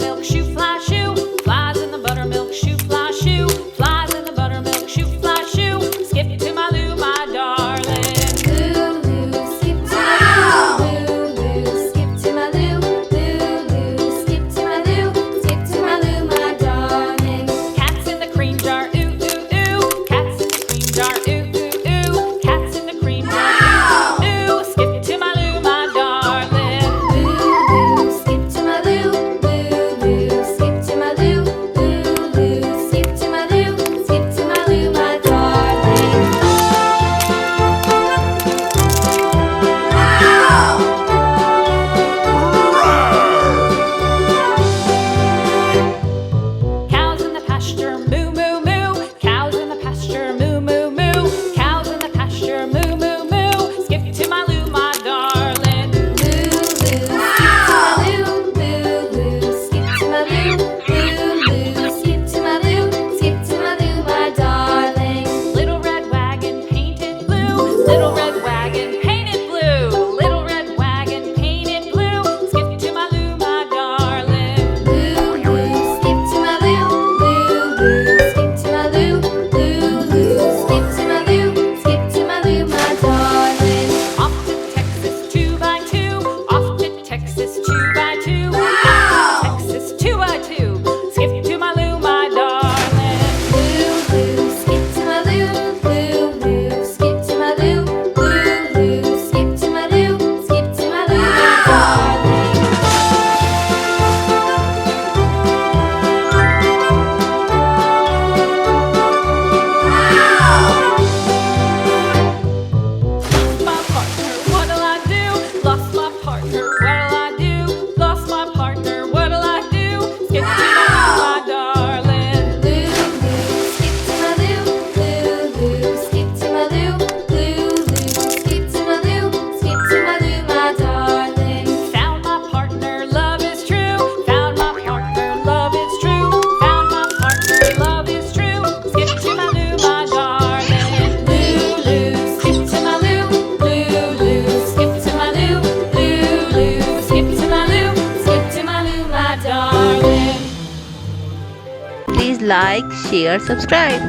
buttermilk shoe, fly shoe. Flies in the buttermilk shoe, fly shoe. Flies in the buttermilk shoe, fly shoe. Skip to my Lou, my darling. Lulu, skip to my Lou. Lulu, skip to my Lou. Lulu, skip to my Lou. Skip to my Lou, my darling. Cats in the cream jar, ooh, ooh, ooh. Cats in the cream jar, ooh, ooh, ooh. Cats in the cream jar, ooh, ooh, ooh. Skip to my Lou, my darling. Lulu, skip to my Lou. Lulu, skip to my Lou. Lulu, skip to my Lou. Skip to my Lou, my darling. Cows in the pasture, moo, moo, moo. Cows in the pasture, moo, moo, moo. Cows in the pasture, moo, moo, moo. Skip to my Lou, my darling. Lulu, skip to my Lou. Lulu, skip to my Lou. Lulu, skip to my Lou. Skip to my Lou, my darling. Little red wagon painted blue. Little red wagon painted blue. Little red wagon painted blue. Skip to my Lou, my darling. Lulu, skip to my Lou. Lulu, skip to my Lou. Lulu, skip to my Lou. Skip to my Lou, my darling. Off to Texas 2x2. Off to Texas 2x2. Off to Texas 2x2. Skip to my Lou, my darling. Lulu, skip to my Lou. Lulu, skip to my Lou. Lulu, skip to my Lou. Skip to my Lou, my darling. Lost my partner, what'll I do? Lost my partner, what'll I do? Skip to my Lou, my darling. Lulu, skip to my Lou. Lulu, skip to my Lou. Lulu, skip to my Lou. Skip to my Lou, my darling. Found my partner, love is true. Found my partner, love is true. Found my partner, love is true. Skip to my Lou, my darling. Lulu, skip to my Lou. Lulu, skip to my Lou. Lulu, skip to my Lou. Skip to my Lou, my darling. Please like, share, subscribe.